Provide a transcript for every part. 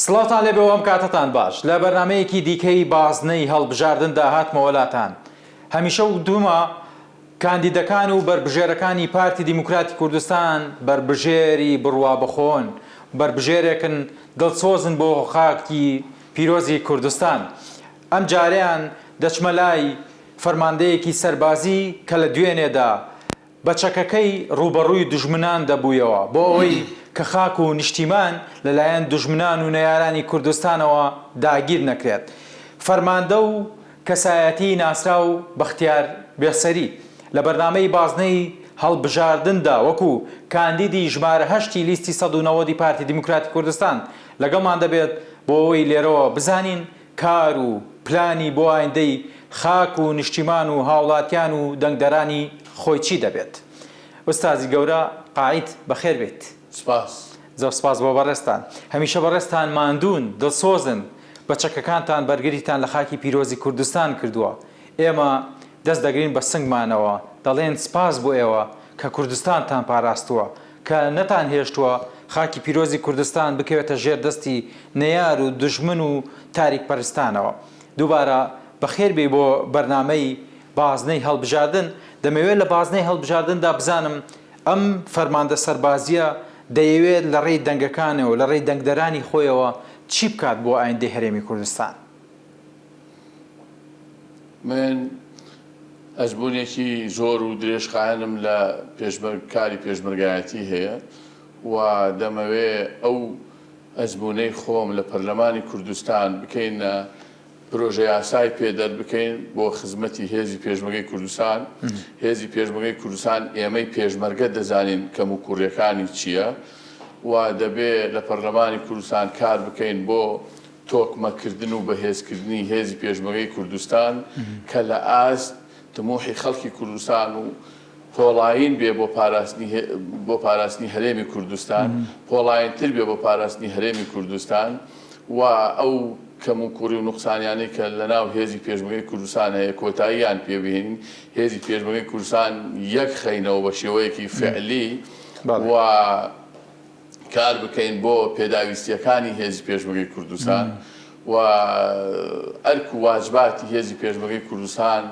سڵاوتان لێ بەوەم کاتتان باش لە بەرنمەیەکی دیکەی بازنەی هەڵبژاردندا هاتمە وڵاتان. هەمیشە و دوومە کاندیدەکان و بربژێرەکانی پارتی دیموکراتی کوردستان بربژێری بڕوا بخۆن، بربژێرێکن دڵسۆزن بۆ خاکی پیرۆزی کوردستان. ئەم جاریان دەچمە لای فەرماندەیەکی سەربازی کە لە دوێنێدا بە چەکەکەی ڕوبەڕووی دوژمنان دەبوویەوە بۆ ئەوەی کە خاک و نیشتیمان لەلایەن دوژمنان و نەیارانی کوردستانەوە داگیر نەکرێت. فەرماندە و کەسایەتی ناسرا و بەختیار بێسەری لە بەرنامەی بازنەی هەڵبژاردندا وەکو کاندیدی ژمارە 8 لیستی 190 پارتی دیموکراتی کوردستان لەگەڵمان دەبێت بۆ ئەوەی لێرەوە بزانین کار و پلانی بۆ ئایندەی خاک و نیشتیمان و هاوڵاتیان و دەنگدەرانی خۆی چی دەبێت. ئوستازی گەورە قاعید بەخێر بێت. سپاس. زۆر سپاس بۆ بەڕێستان. هەمیشە بەڕێستان ماندوون دڵسۆزن بە چەکەکانتان بەرگریتان لە خاکی پیرۆزی کوردستان کردووە. ئێمە دەست دەگرین بە سنگمانەوە دەڵێن سپاس بۆ ئێوە کە کوردستانتان پاراستووە، کە نەتان هێشتووە خاکی پیرۆزی کوردستان بکەوێتە ژێر دەستی نەیار و دژمن و تاریک پەرستانەوە. دووبارە بەخێر بێ بۆ بەرنامەی بازنەی هەڵبژاردن. دەمەوێت لە بازنەی هەڵبژاردندا بزانم ئەم فەرماندە سەربازیە دەیەوێت لە ڕێی دەنگەکانەوە لە ڕێی دەنگدەرانی خۆیەوە چی بکات بۆ ئایندەی هەرێمی کوردستان؟ من ئەزبوونێکی زۆر و درێژخایەنم لە کاری پێشمەرگایەتی هەیە و دەمەوێ ئەو ئەزبوونەی خۆم لە پەرلەمانی کوردستان بکەینە پرۆژە یاسای پێدەر بکەین بۆ خزمەتی هێزی پێشمەرگەی کوردستان. هێزی پێشمەرگەی کوردستان ئێمەی پێشمەرگە دەزانین کەم و کوڕیەکانی چییە و دەبێت لە پەرلەمانی کوردستان کار بکەین بۆ تۆکمەکردن و بەهێزکردنی هێزی پێشمەرگەی کوردستان کە لە ئاست تموحی خەڵکی کوردستان و پۆڵاین بێ بۆ پاراستنی هەرێمی کوردستان، پۆڵاینتر بێ بۆ پاراستنی هەرێمی کوردستان و ئەو کەم و کوڕی و نوقسانیانەی کە لە ناو هێزی پێشمەرگەی کوردستان هەیە کۆتاییان پێبهێنین. هێزی پێشمەرگەی کوردستان یەک خەینەوە بە شێوەیەکی فعلی و کار بکەین بۆ پێداویستیەکانی هێزی پێشمەرگەی کوردستان و ئەرک و واجباتی هێزی پێشمەرگەی کوردستان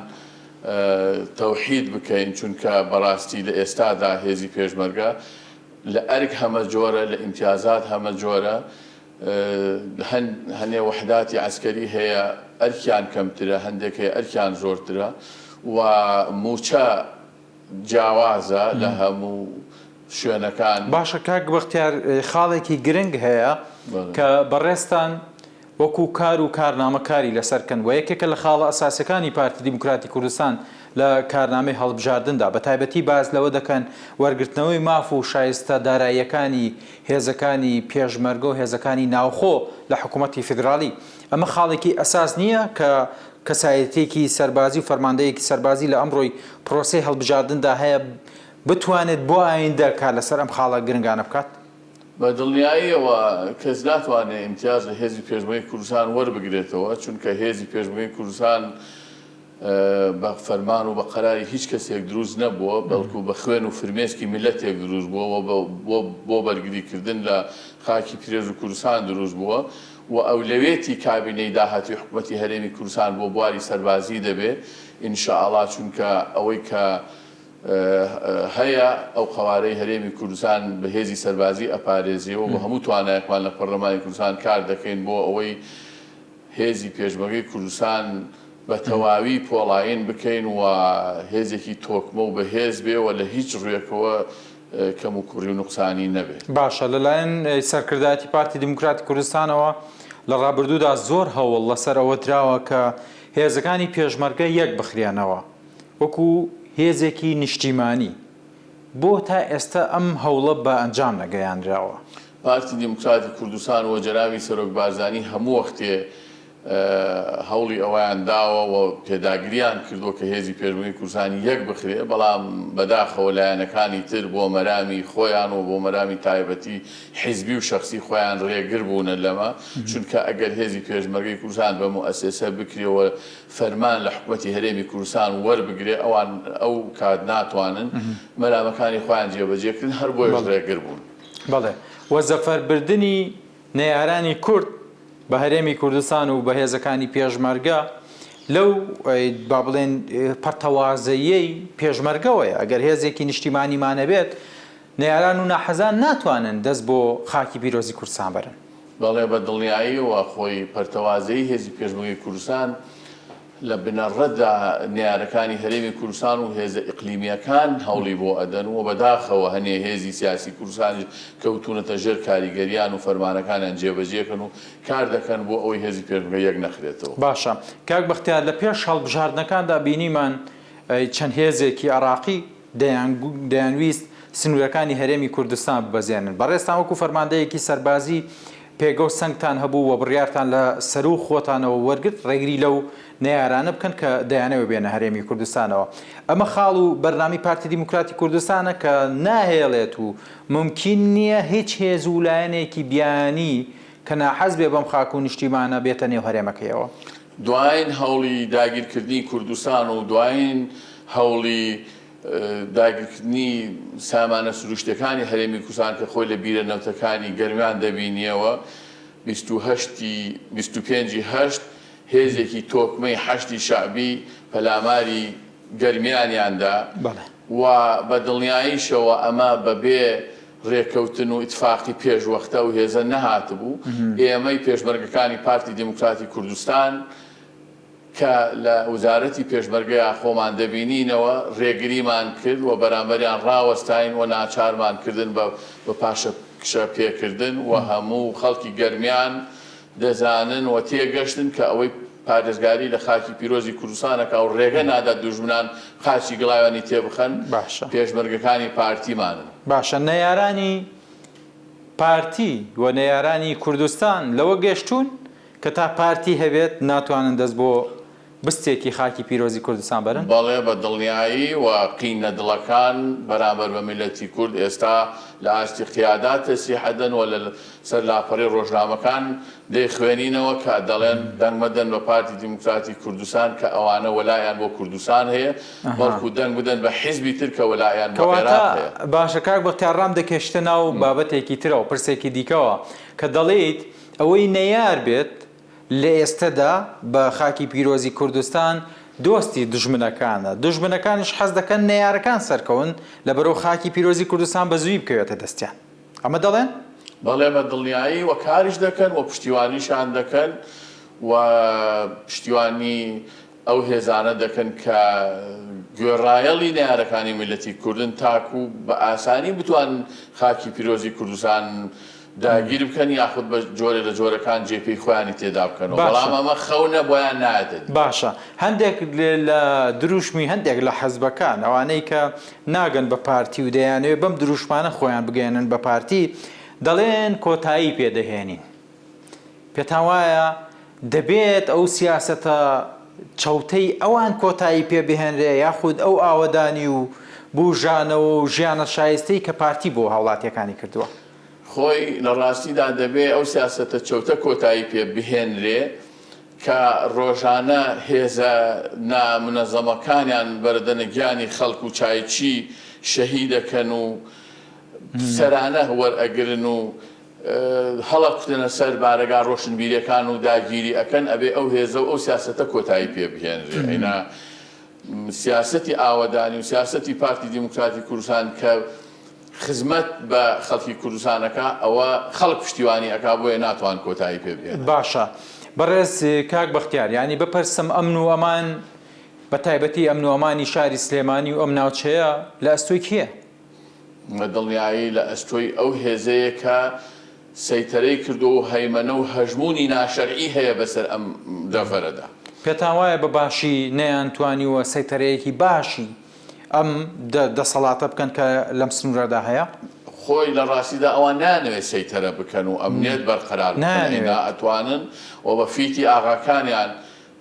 تەوحید بکەین، چونکە بەڕاستی لە ئێستادا هێزی پێشمەرگە لە ئەرک هەمە جۆرە، لە ئیمتیازات هەمە جۆرە، هەنێ وحداتی عسکەری هەیە ئەرکیان کەمترە، هەندێک هەیە ئەرکیان زۆرترە و موچە جیاوازە لە هەموو شوێنەکان. باشە کاک بەختیار، خاڵێکی گرنگ هەیە کە بەڕێستان وەکو کار و کارنامەکاری لەسەرکەن و یەکێکە لە خاڵە ئەساسەکانی پارتی دیموکراتی کوردستان لە کارنامەی هەڵبژاردندا بە تایبەتی باز لەوە دەکەن وەرگرتنەوەی ماف و شایستە داراییەکانی هێزەکانی پێشمەرگە و هێزەکانی ناوخۆ لە حکوومەتی فیدراڵی. ئەمە خاڵێکی ئەساس نییە کە کەسایەتێکی سەربازی و فەرماندەیەکی سەربازی لە ئەمڕۆی پرۆسەی هەڵبژاردندا هەیە بتوانێت بۆ ئایندە کار لەسەر ئەم خاڵە گرنگانە بکات؟ بە دڵنیاییەوە کەس ناتوانێت ئیمتیاز لە هێزی پێشمەرگەی کوردستان وەربگرێتەوە، چونکە هێزی پێشمەرگەی کوردستان بە فەرمان و بە قەراری هیچ کەسێک دروست نەبووە، بەڵکو بە خوێن و فرمێسکی میلەتێک دروست بووە بۆ بەرگریکردن لە خاکی پیرۆز و کوردستان دروست بووە و ئەولەوێتی کابینەی داهاتی حکوومەتی هەرێمی کوردستان بۆ بواری سەربازی دەبێت ئینشاءڵڵا، چونکە ئەوەی کە هەیە ئەو قەوارەی هەرێمی کوردستان بە هێزی سەربازی ئەپارێزیەوە بە هەموو توانایەکمان لە پەرلەمانی کوردستان کار دەکەین بۆ ئەوەی هێزی پێشمەرگەی کوردستان بە تەواوی پۆڵاین بکەین و هێزێکی تۆکمە و بەهێز بێەوە لە هیچ ڕوویەکەوە کەم و کوڕی و نوقسانی نەبێت. باشە، لەلایەن سەرکردایەتی پارتی دیموکراتی کوردستانەوە لە ڕابردوودا زۆر هەوڵ لەسەر ئەوە دراوە کە هێزەکانی پێشمەرگە یەک بخرێنەوە وەکو هێزێکی نیشتیمانی. بۆ تا ئێستا ئەم هەوڵە بە ئەنجام نەگەیاندراوە. پارتی دیموکراتی کوردستان و جەنابی سەرۆک بارزانی هەموو وەختێ هەوڵی ئەویان داوە و پێداگریان کردووە کە هێزی پێشمەرگەی کوردستان یەک بخرێ، بەڵام بەداخەوە لایەنەکانی تر بۆ مەرامی خۆیان و بۆ مەرامی تایبەتی حیزبی و شەخسی خۆیان ڕێگر بوونە لەمە، چونکە ئەگەر هێزی پێشمەرگەی کوردستان بە مؤسسە بکرێەوە فەرمان لە حکوومەتی هەرێمی کوردستان وەربگرێ، ئەوان ئەو کات ناتوانن مەرامەکانی خۆیان جێبەجێکردن، هەر بۆیش ڕێگر بوون. بەڵێ، وەزەفەربردنی نێرانی کورد بە هەرێمی کوردستان و بەهێزەکانی پێشمەرگە لەو با بڵێن پەرتەوازەیەی پێشمەرگەوەیە. ئەگەر هێزێکی نیشتیمانیمانە بێت نێران و ناحەزان ناتوانن دەست بۆ خاکی پیرۆزی کوردستان بەرن. بەڵێ بە دڵنیاییەوە خۆی پەرتەوازەی هێزی پێشمەرگەی کوردستان لە بنەڕەتدا نیارەکانی هەرێمی کوردستان و هێزە ئیقلیمیەکان هەوڵی بۆ ئەدەن و بەداخەوە هەنێ هێزی سیاسی کوردستانی کەوتونەتە ژێر کاریگەریان و فەرمانەکانیان جێبەجێکەن و کار دەکەن بۆ ئەوەی هێزی پێشمەرگە یەک نەخرێتەوە. باشە کاک بەختیار لە پێش هەڵبژاردنەکاندا بینیمان چەند هێزێکی عراقی دەیانویست سنوورەکانی هەرێمی کوردستان ببەزێنن. بەڕێستان وەکو فەرماندەیەکی سەربازی پێگە و سنگتان هەبوو و بڕیارتان لە سەر و خۆتانەوە وەرگرت ڕێگری لەو نەیارانە بکەن کە دەیانەوە بێنە هەرێمی کوردستانەوە. ئەمە خاڵ و بەرنامی پارتی دیموکراتی کوردستانە کە ناهێڵێت و ممکن نییە هیچ هێز و لایەنێکی بیانی کە ناحەز بێ بەم خاک و نیشتیمانە بێتە نێو هەرێمەکەیەوە. دوایین هەوڵی داگیرکردنی کوردستان و دوایین هەوڵی داگیرکردنی سامانە سروشتەکانی هەرێمی کوردستان کە خۆی لە بیرە نەوتەکانی گەرمیان دەبینیەوە 25 هێزێکی تۆکمەی حەشتی شعبی پەلاماری گەرمیانیاندا و بە دڵنیاییشەوە ئەمە بەبێ ڕێکەوتن و ئیتفاقی پێشوەختە و هێزە نەهاتبوو ئێمەی پێشمەرگەکانی پارتی دیموکراتی کوردستان کە لە وزارەتی پێشمەرگەیە خۆمان دەبینینەوە ڕێگریمان کرد و بەرامبەریان ڕاوەستاین و ناچارمان کردن بە پاشە کشە پێکردن و هەموو خەڵکی گەرمیان دەزانن و تێگەشتن کە ئەوەی پارێزگاری لە خاکی پیرۆزی کوردستانەکە و ڕێگە نادا دوژمنان خاچی گڵاوانی تێبخەن پێشمەرگەکانی پارتیمانن. باشە نەیارانی پارتی و نەیارانی کوردستان لەوە گەشتون کە تا پارتی هەبێت ناتوانن دەست بۆ بستێکی خاکی پیرۆزی کوردستان بەرن؟ بەڵێ بە دڵنیایی و قینە دڵەکان بەرامبەر بە میلەتی کورد ئێستا لە ئاستی قیادات تەسیحەدەن و لە سەر لاپەڕی ڕۆژنامەکان دەیخوێنینەوە کە دەڵێن دەنگمەدەن بە پارتی دیموکراتی کوردستان کە ئەوانە وەلایان بۆ کوردستان هەیە بەڵکو دەنگ بدەن بە حیزبی تر کە وەلایان بۆ عێراق هەیە. باشە کاک بەختیار ڕام دەکەشتە ناو بابەتێکی ترەوە پرسێکی دیکەوە کە دەڵێیت ئەوەی نەیار بێت لە ئێستەدا بە خاکی پیرۆزی کوردستان دۆستی دژمنەکانە دژمنەکانش حەز دەکەن نەیارەکان سەرکەون لە بەرەو خاکی پیرۆزی کوردستان بە زووی بکەوێتە دەستیان. ئەمە دەڵێن؟ بەڵێ بە دڵنیایی و کاریش دەکەن و پشتیوانیشان دەکەن و پشتیوانی ئەو هێزانە دەکەن کە گوێڕایەڵی نەیارەکانی میلەتی کوردن تاکو بە ئاسانی بتوان خاکی پیرۆزی کوردستان داگیر بکەن یاخود بە جۆرە لە جۆرەکان جێپی خۆیانی تێدا بکەنەوە. بەڵام ئەمە خەونە بۆیان نادێت. باشە هەندێک لە دروشمی هەندێک لە حەزبەکان ئەوانەی کە ناگەن بە پارتی و دەیانەوێت بەم دروشمانە خۆیان بگەێنن بە پارتی دەڵێن کۆتایی پێدەهێنین. پێتان وایە دەبێت ئەو سیاسەتە چەوتەی ئەوان کۆتایی پێ بهێنرێ یاخود ئەو ئاوەدانی و بوژانەوە و ژیانە شایستەی کە پارتی بۆ هاوڵاتیەکانی کردووە. خۆی لە ڕاستیدا دەبێت ئەو سیاسەتە چەوتە کۆتایی پێ بهێنرێ کە ڕۆژانە هێزە نامنەزەمەکانیان بەردەنە گیانی خەڵک و چایچی شەهید دەکەن و سەرانە وەرئەگرن و هەڵە کوتنە سەر بارەگا ڕۆشنبیریەکان و داگیری ئەکەن ئەبێ ئەو هێزە و ئەو سیاسەتە کۆتایی پێ بهێنرێ. ئەینا سیاسەتی ئاوەدانی و سیاسەتی پارتی دیموکراتی کوردستان کە خزمەت بە خەڵکی کوردستانەکە ئەوە خەڵک پشتیوانی ئەکا بۆیە ناتوان کۆتایی پێ بێن. باشە بەڕێز کاک بەختیار ینی بپرسم ئەمن و ئەمان بە تایبەتی ئەمن و ئەمانی شاری سلێمانی و ئەم ناوچەیە لە ئەستۆی کیە؟ دڵنیایی لە ئەستۆی ئەو هێزەیە کە سەیتەرەی کردو و هەیمەنە و هەژمونی ناشەرعی هەیە بەسەر ئەم دەڤەرەدا. پێتان وایە بە باشی نەیانتوانیوە سەیتەرەیەکی باشی ئەم دەسەڵاتە بکەن کە لەم سنوورەدا هەیە؟ خۆی لە ڕاستیدا ئەوان نانەوێت سەیتەرە بکەن و ئەمنیەت بەرقەرار بکەن ئەتوانن و بە فیتی ئاغاکانیان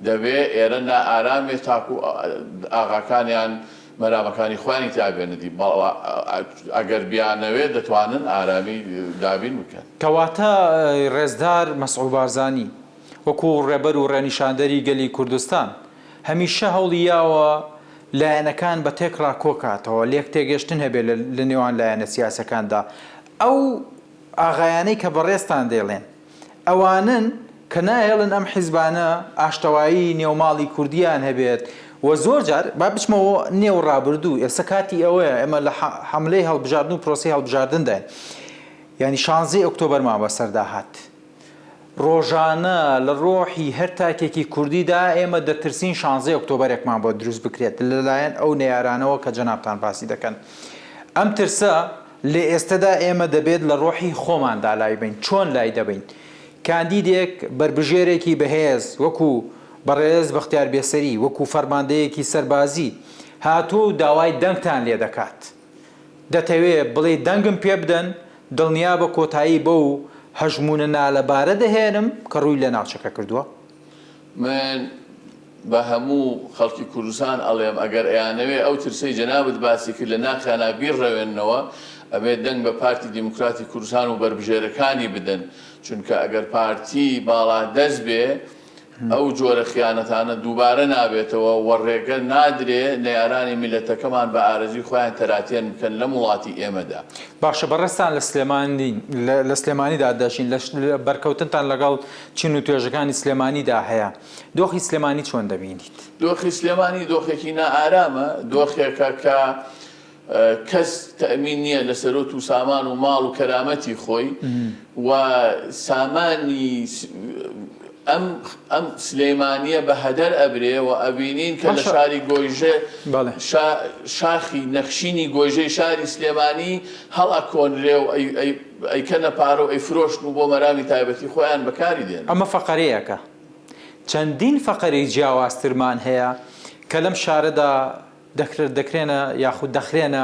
دەبێت ئێرە نائارامێت تاکو ئاغاکانیان مەرامەکانی خوانی تابێنەدی ئەگەر بیانەوێت دەتوانن ئارامی دابین بکەن. کەواتە ڕێزدار مەسعود بارزانی وەکو ڕێبەر و ڕێنیشاندەری گەلی کوردستان هەمیشە هەوڵیاوە لایەنەکان بە تێکڕا کۆکاتەوە لێک تێگەشتن هەبێت لە نێوان لایەنە سیاسەکاندا. ئەو ئاغایانەی کە بەڕێستان دێڵێن ئەوانن کە نایەڵن ئەم حیزبانە ئاشتەوایی نێوماڵی کوردیان هەبێت و زۆر جار با بچمەوە نێو ڕابردوو ئێستا کاتی ئەوەیە ئێمە لە حملەی هەڵبژاردن و پرۆسی هەڵبژاردنداین ینی 16 ئۆکتۆبەرمان بەسەردا هات ڕۆژانە لە ڕۆحی هەر تاکێکی کوردیدا ئێمە دەترسین 16 ئۆکتۆبەرێکمان بۆ دروست بکرێت لەلایەن ئەو نێرانەوە کە جەنابتان باسی دەکەن ئەم ترسە لە ئێستادا ئێمە دەبێت لە ڕۆحی خۆماندا لای بین چۆن لای دەبین کاندیدێک بربژێرێکی بەهێز وەکو بەڕێز بەختیار بێسەری وەکو فەرماندەیەکی سەربازی هاتووە و داوای دەنگتان لێ دەکات دەتەوێت بڵێ دەنگم پێ بدەن دڵنیا بە کۆتایی بە و هەژمونە نالەبارە دەهێنم کە ڕووی لە ناوچەکە کردووە من بە هەموو خەڵکی کوردستان ئەڵێم ئەگەر ئەیانەوێ ئەو ترسەی جەنابەت باسی کرد لە ناخیانە بیرڕەوێننەوە ئەبێت دەنگ بە پارتی دیموکراتی کوردستان و بربژێرەکانی بدەن چونکە ئەگەر پارتی باڵا دەست بێ ئەو جۆرە خیانەتانە دووبارە نابێتەوە وەڕێگە نادرێ نێرانی میلەتەکەمان بە ئارەزی خۆیان تەراتێن بکەن لە وڵاتی ئێمەدا باشە بەڕێستان لە سلێمانیدا دەژین لە بەرکەوتنتان لەگەڵ چین و توێژەکانی سلێمانیدا هەیە دۆخی سلێمانی چۆن دەبینیت؟ دۆخی سلێمانی دۆخێکی نائارامە دۆخێکە کە کەس تەمین نییە لە سەرۆت و سامان و ماڵ و کەرامەتی خۆی و سامانی ئەم سلێمانیە بە هەدەر ئەبرێ و ئەبینین کە لە شاری گۆیژێ شاخی نەخشینی گۆیژەی شاری سلێمانی هەڵا کۆنرێ و ئەیکەنە پارە و ئەیفرۆشن و بۆ مەرامی تایبەتی خۆیان بەکاری دێن ئەمە فەقەرەیەکە چەندین فەقەرەی جیاوازترمان هەیە کە لەم شارەدا دەکرێنە یاخود دەخرێنە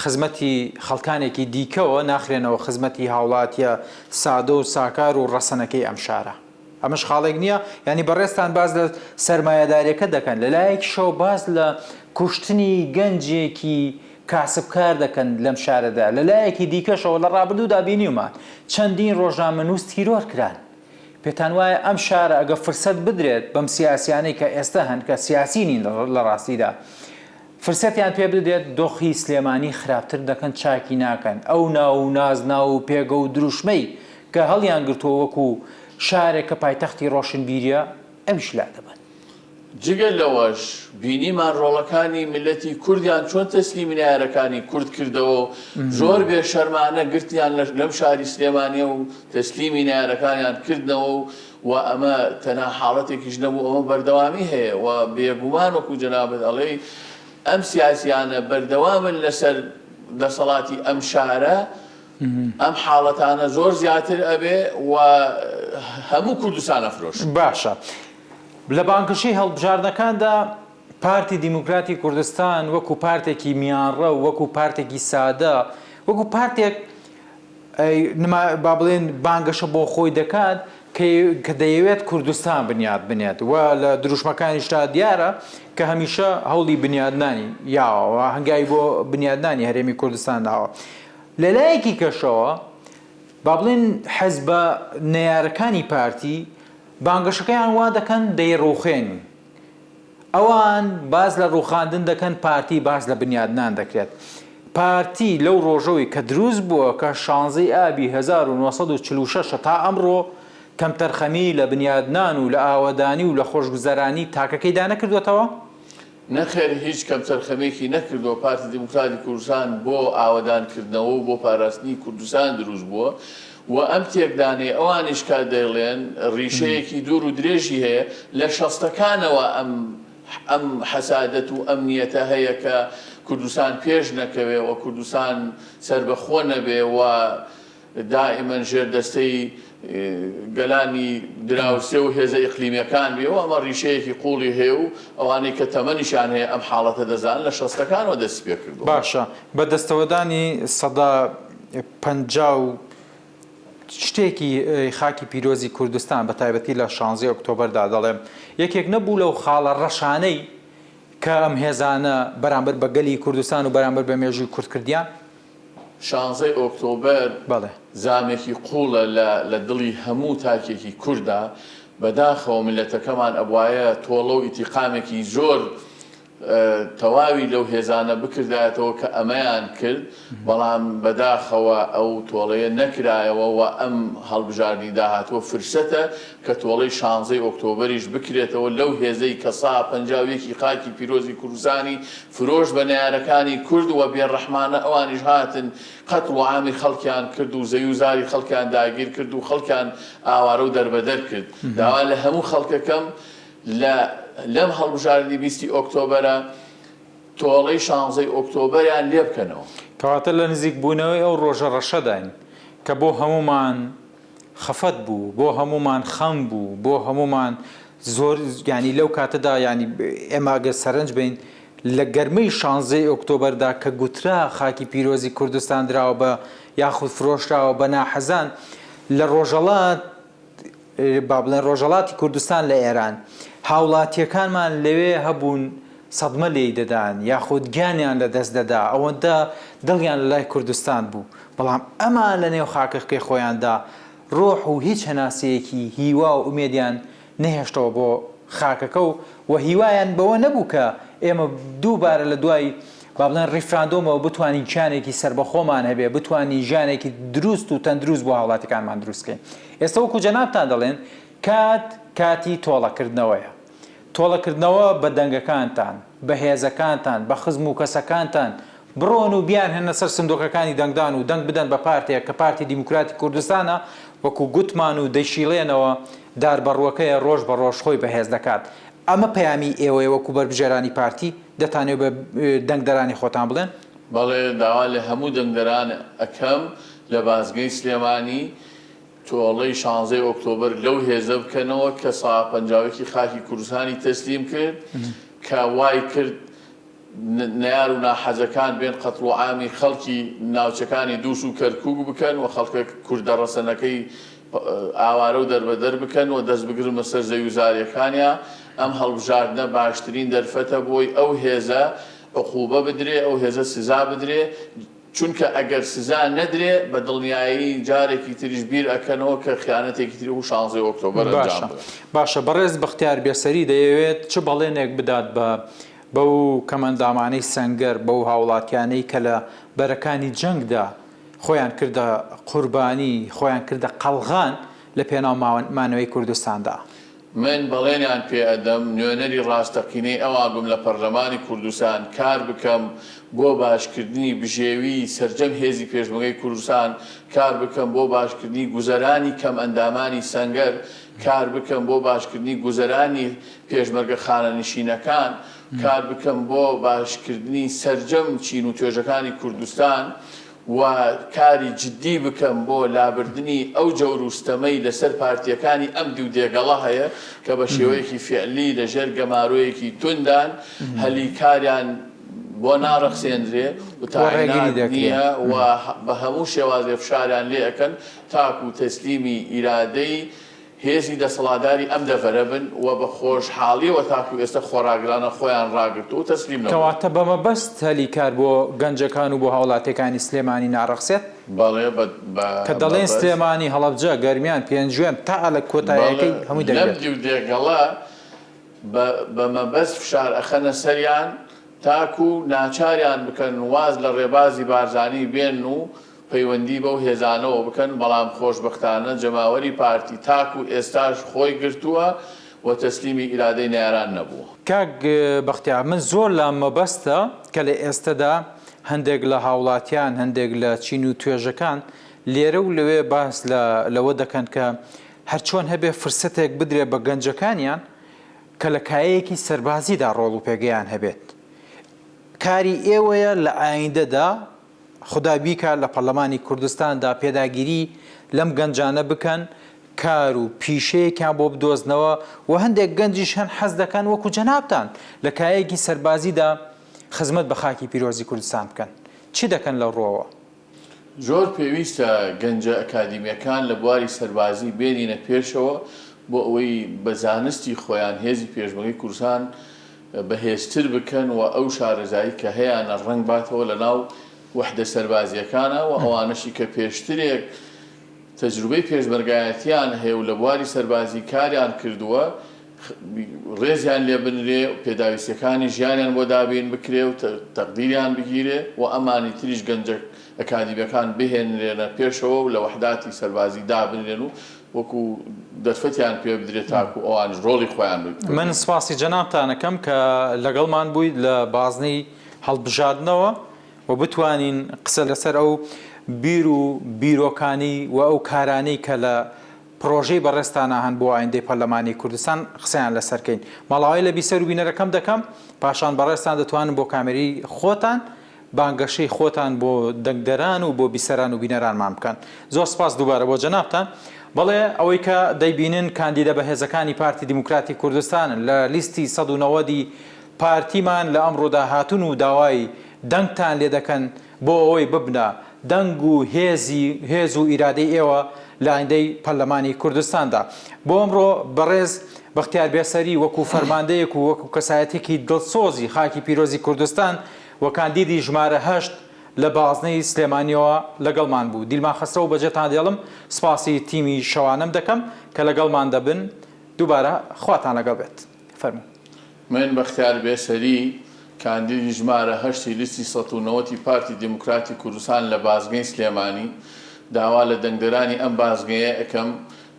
خزمەتی خەڵکانێکی دیکەوە ناخرێنەوە خزمەتی هاوڵاتیە سادە و ساکار و ڕەسەنەکەی ئەم شارە ئەمەش خاڵێک نییە ینی بەڕێستان باز لە سەرمایەداریەکە دەکەن لەلایەکی شەو باز لە کوشتنی گەنجێکی کاسبکار دەکەن لەم شارەدا لەلایەکی دیکەشەوە لە ڕابردوودا بینیومان چەندین ڕۆژنامەنووس تیرۆر کران پێتان وایە ئەم شارە ئەگە فرسەت بدرێت بەم سیاسیانەی کە ئێستا هەن کە سیاسی نین لە ڕاستیدا فرسەتیان پێ بدرێت دۆخی سلێمانی خراپتر دەکەن چاکی ناکەن ئەو ناو و نازنا و پێگە و دروشمەی کە هەڵیان گرتووە وەکو شارێکە پایتەختی ڕۆشنبیریە ئەویش لا دەبن جگەل لەوەش بینیمان ڕۆڵەکانی ملەتی کوردیان چۆن تەسلیمی نایارەکانی کورد کردەوە زۆر بێ شەرمانە گرتیان لەم شاری سلێمانیە و تەسلیمی نایارەکانیان کردنەوە و ئەمە تەنها حاڵەتێکیش نەبوو ئەمە بەردەوامی هەیە و بێگومان وەکو جەنابەت ئەڵێ ئەم سیاسیانە بەردەوامن لەسەر دەسەڵاتی ئەم شارە ئەم حاڵەتانە زۆر زیاتر ئەبێ و هەموو کوردستان ئەفرۆش باشە لە بانگشەی هەڵبژاردنەکاندا پارتی دیموکراتی کوردستان وەکو پارتێکی میانڕە و وەکو پارتێکی سادە وەکو پارتێک با بڵێن بانگەشە بۆ خۆی دەکات کە دەیەوێت کوردستان بنیاد بنێت و لە دروشمەکانیشتا دیارە کە هەمیشە هەوڵی بنیادنانی یاوە هەنگای بۆ بنیادنانی هەرێمی کوردستان داوە لەلایەکی کەشەوە با بڵێن حەزبە نەیارەکانی پارتی بانگەشەکەیان وا دەکەن دەیڕوخێن ئەوان باز لە ڕوخاندن دەکەن پارتی باز لە بنیادنان دەکرێت پارتی لەو ڕۆژەوەی کە دروست بووە کە 16 ئابی 1946 تا ئەمڕۆ کەم تەرخەمی لە بنیادنان و لە ئاوەدانی و لە خۆشگوزەرانی تاکەکەیدا نەکردوێتەوە؟ نەخێر هیچ کەم تەرخەمێکی نەکردەوە پارتی دیموکراتی کوردستان بۆ ئاوەدانکردنەوە و بۆ پاراستنی کوردستان دروست بووە و ئەم تێکدانێ ئەوانیش کا دەڵێن ڕیشەیەکی دوور و درێژی هەیە لە شەستەکانەوە ئەم حەسادەت و ئەمنیەتە هەیە کە کوردستان پێش نەکەوێ و کوردستان سربەخۆ نەبێ و دائیمەن ژێردەستەی گەلانی دراوسێ و هێزە ئیقلیمیەکان بێ و ئەمە ڕیشەیەکی قوڵی هەیە و ئەوانەی کە تەمەنیشان هەیە ئەم حاڵەتە دەزان لە شەستەکانەوە دەست پێ کردووە. باشە بە دەستەوەدانی سەدا 50 شتێکی خاکی پیرۆزی کوردستان بە تایبەتی لە 16 ئۆکتۆبەردا دەڵێم یەکێک نەبوو لەو خاڵە ڕەشانەی کە ئەم هێزانە بەرامبەر بە گەلی کوردستان و بەرامبەر بە مێژووی کوردکردیان 16 ئۆکتۆبەر زامێکی قوڵە لە دڵی هەموو تاکێکی کووردا بەداخەوە ملەتەکەمان ئەبوایە تۆڵە و ئیتیقامێکی زۆر تەواوی لەو هێزانە بکردایەتەوە کە ئەمەیان کرد بەڵام بەداخەوە ئەو تۆڵەیە نەکرایەوە و ئەم هەڵبژاردننی داهاتوە فرسەتە کە تۆڵەی 16 ئۆکتۆبریش بکرێتەوە لەو هێزەی کە 150 خاکی پیرۆزی کوردستانی فرۆش بە نارەکانی کورد و بێڕەحمانە ئەوانیش هاتن قەتڵ و عامی خەڵکیان کرد و زەوی و زاری خەڵکیان داگیر کرد و خەڵکیان ئاوارە و دەربەدەر کرد داوا لە هەموو خەڵکەکەم لەم هەڵبژاردننی 20 ئۆکتۆبرە تۆڵەی 16 ئۆکتۆبریان لێ بکەنەوە کەواتە لە نزیک بوونەوەی ئەو ڕۆژە ڕەشەداین کە بۆ هەمومان خەفەت بوو بۆ هەمومان خەم بوو بۆ هەمومان زۆر ینی لەو کاتەدا ینی ئێمە ئەگەر سەرنج بین لە گەرمەی 16 ئۆکتۆبردا کە گوترا خاکی پیرۆزی کوردستان دراوە بە یاخود فرۆشراوە بە ناحەزان لە ڕۆژەڵات با بڵێن ڕۆژەڵاتی کوردستان لە ئێران هاوڵاتیەکانمان لەوێ هەبوون سەدمە لێی دەدان یاخود گیانیان لە دەست دەدا ئەوەندە دڵیان لە لای کوردستان بوو بەڵام ئەمان لە نێو خاکەکەی خۆیاندا ڕۆح و هیچ هەناسەیەکی هیوا و ئومێدیان نەهێشتەوە بۆ خاکەکە و هیوایان بەوە نەبوو کە ئێمە دووبارە لە دوای با بڵێن ڕیفراندۆمەوە بتوانین گیانێکی سربەخۆمان هەبێ بتوانین ژیانێکی دروست و تەندروست بۆ هاوڵاتیەکانمان دروستکەین ئێستا وەکو جەنابتان دەڵێن کاتی تۆڵەکردنەوەیە تۆڵەکردنەوە بە دەنگەکانتان بە هێزەکانتان بە خزم و کەسەکانتان بڕۆن و بیان هێنە سەر سندۆقەکانی دەنگدان و دەنگ بدەن بە پارتێک کە پارتی دیموکراتی کوردستانە وەکو گوتمان و دەیشیڵێنەوە داربەڕوەکەیە ڕۆژ بە ڕۆژ خۆی بەهێز دەکات ئەمە پەیامی ئێوەیە وەکو بەربژێرانی پارتی دەتانێت بە دەنگدەرانی خۆتان بڵێن بەڵێ داوا لە هەموو دەنگدەران ئەکەم لە بازگەی سلێمانی تۆڵەی 16 ئۆکتۆبر لەو هێزە بکەنەوە کە 150 خاکی کوردستانی تەسلیم کرد کە وای کرد نار و ناحەزەکان بێن قەتڵ و عامی خەڵکی ناوچەکانی دووس و کەرکووک بکەن و خەڵکە کوردە ڕەسەنەکەی ئاوارە و دەربەدەر بکەن و دەست بگرن بەسەر زەوی و زاریەکانیان ئەم هەڵبژاردنە باشترین دەرفەتە بۆی ئەو هێزە عقوبە بدرێ ئەو هێزە سزا بدرێ چونکە ئەگەر سزا نەدرێ بە دڵنیایی جارێکی تریش بیر ئەکەنەوە کە خیانەتێکی تری و 16 ئۆکتۆبر ئەنجام بدەن. باشە بەڕێز بەختیار بێسەری دەیەوێت چ بەڵێنێک بدات بەو کەمەندامانەی سەنگەر بەو هاوڵاتیانەی کە لە بەرەکانی جەنگدا خۆیان کردە قوربانی خۆیان کردە قەڵغان لە پێناو مانەوەی کوردستاندا. من بەڵێنیان پێ ئەدەم نوێنەری ڕاستەقینەی ئەوانگوم لە پەرلەمانی کوردستان کار بکەم بۆ باشکردنی بژێوی سەرجەم هێزی پێشمەرگەی کوردستان کار بکەم بۆ باشکردنی گوزەرانی کەم ئەندامانی سەنگەر کار بکەم بۆ باشکردنی گوزەرانی پێشمەرگە خانەنشینەکان کار بکەم بۆ باشکردنی سەرجەم چین و توێژەکانی کوردستان و کاری جددی بکەم بۆ لابردنی ئەو جەوروستەمەی لەسەر پارتیەکانی ئەم دوو دێگەڵا هەیە کە بە شێوەیەکی فعلی لەژێر گەماروەیەکی توندان هەلی کاریان بۆ ناڕەخسێنرێ و تاعینات نییە و بە هەموو شێوازێ فشاریان لێ ئەەکەن تاکو و تەسلیمی ئیرادەی هێزی دەسەڵاتداری ئەم دەڤەرە بن و بە خۆشحاڵیەوە تاکو ئێستا خۆراگرانە خۆیان ڕاگرتو و تەسلیم نەبوون. کەواتە بەمەبەست هەلی کار بۆ گەنجەکان و بۆ هاوڵاتیەکانی سلێمانی ناڕەخسێت بەڵێ کە دەڵێن سلێمانی هەڵەبجە گەرمیان پێنجوێن تا لە کۆتاییەکەی هەمووی دەبێت. لەم دیو دێگەڵا بەمەبەست فشار ئەخەنە سەریان تاکو ناچاریان بکەن واز لە ڕێبازی بارزانی بێن و پەیوەندی بەو هێزانەوە بکەن بەڵام خۆشبەختانە جەماوەری پارتی تاکو ئێستاش خۆی گرتووە و تەسلیمی ئیرادەی ناران نەبووە. کاک بەختیار من زۆر لە مەبەستە کە لە ئێستادا هەندێک لە هاوڵاتیان هەندێک لە چین و توێژەکان لێرە و لەوێ باس لەوە دەکەن کە هەرچۆن هەبێ فرسەتێک بدرێ بە گەنجەکانیان کە لە کایەیەکی سەربازیدا ڕۆڵ و پێگەیان هەبێت. کاری ئێوەیە لە ئایندەدا خدا بیکە لە پەرلەمانی کوردستاندا پێداگیری لەم گەنجانە بکەن کار و پیشەیەکیان بۆ بدۆزنەوە و هەندێک گەنجیش هەن حەز دەکەن وەکو جەنابتان لە کایەکی سەربازیدا خزمەت بە خاکی پیرۆزی کوردستان بکەن. چی دەکەن لە ڕۆوە؟ زۆر پێویستە گەنجە ئەکادیمیەکان لە بواری سەربازی بێنینە پێشەوە بۆ ئەوەی بە زانستی خۆیان هێزی پێشمەرگەی کوردستان بەهێزتر بکەن و ئەو شارەزایی کە هەیەە ڕنگ باتەوە لە ناو وحدە سەربازیەکانە و ئەوانەشی کە پێشترێک تەجروبەی پێشمەرگایەتیان هەیە و لە بواری سەربازی کاریان کردووە ڕێزیان لێ بنرێ و پێداویستەکانی ژیانیان بۆ دابین بکرێ و تەقدیریان بگیرێ و ئەمانی تریش گەنجە ئەکادیمیەکان بهێنرێنە پێشەوە و لە وەحداتی سەربازی دابنرێن و وەکو دەرفەتیان پێ بدرێت تاکو ئەوان ڕۆڵی خۆیان بکەن. من سپاسی جەنابتانەکەم کە لەگەڵمان بوویت لە بازنەی هەڵبژاردنەوە و بتوانین قسە لەسەر ئەو بیر و بیرۆکانی و ئەو کارانەی کە لە پرۆژەی بەڕێستانە هەن بۆ ئایندەی پەرلەمانی کوردستان قسەیان لەسەرکەین. ماڵاوای لە بیسەر و بینەرەکەم دەکەم پاشان بەڕێستان دەتوانن بۆ کامێری خۆتان بانگەشەی خۆتان بۆ دەنگدەران و بۆ بیسەران و بینەرانمان بکەن. زۆر سپاس دووبارە بۆ جەنابتان. بەڵێ ئەوەی کە دەیبینن کاندیدە بەهێزەکانی پارتی دیموکراتی کوردستان لە لیستی 190 پارتیمان لە ئەمڕۆدا هاتون و داوای دەنگتان لێ دەکەن بۆ ئەوەی ببنە دەنگ و هێز و ئیرادەی ئێوە لە ئایندەی پەرلەمانی کوردستاندا. بۆ ئەمڕۆ بەڕێز بەختیار بێسەری وەکو فەرماندەیەک و وەکو کەسایەتێکی دڵسۆزی خاکی پیرۆزی کوردستان و کاندیدی ژمارە 8 لە بازنەی سلێمانیەوە لەگەڵمان بوو. دیلمان خەسرە و بەجێتان دێڵم سپاسی تیمی شەوانم دەکەم کە لەگەڵمان دەبن. دووبارە خواتان لەگەڵ بێت. فەرموو. من بەختیار بێسەری کاندیدی ژمارە 8 لیستی 190 پارتی دیموکراتی کوردستان لە بازگەی سلێمانی داوا لە دەنگدەرانی ئەم بازگەیە ئەەکەم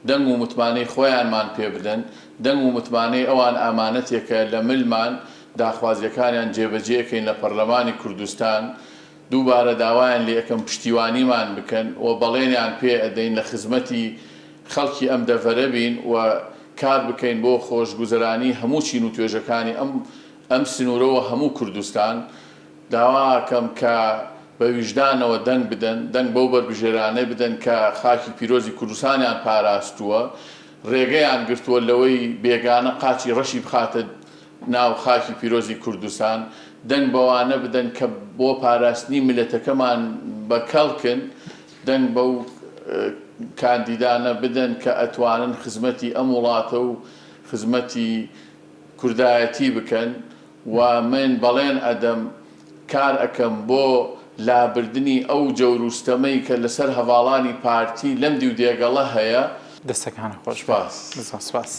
دەنگ و متمانەی خۆیانمان پێ بدەن، دەنگ و متمانەی ئەوان ئامانەتێکە لە ملمان داخوازیەکانیان جێبەجێکەین لە پەرلەمانی کوردستان. دووبارە داوایان لێ ئەەکەم پشتیوانیمان بکەن و بەڵێنیان پێ ئەدەین لە خزمەتی خەڵکی ئەم دەڤەرە بین و کار بکەین بۆ خۆشگوزەرانی هەموو چین و توێژەکانی ئەم سنوورەوە هەموو کوردستان. داواکەم کە بە ویژدانەوە دەنگ بدەن، دەنگ بەو بەربژێرانە بدەن کە خاکی پیرۆزی کوردستانیان پاراستووە، ڕێگەیان گرتووە لەوەی بێگانە قاچی ڕەشی بخاتە ناو خاکی پیرۆزی کوردستان. دەنگ بەوانە بدەن کە بۆ پاراستنی ملەتەکەمان بەکەڵکن، دەنگ بەو کاندیدانە بدەن کە ئەتوانن خزمەتی ئەم وڵاتە و خزمەتی کوردایەتی بکەن. و من بەڵێن ئەدەم کار ئەەکەم بۆ لابردنی ئەو جەوروستەمەی کە لەسەر هەواڵانی پارتی لەم دیو دێگەڵە هەیە. دەستەکان خۆش باس. سپاس.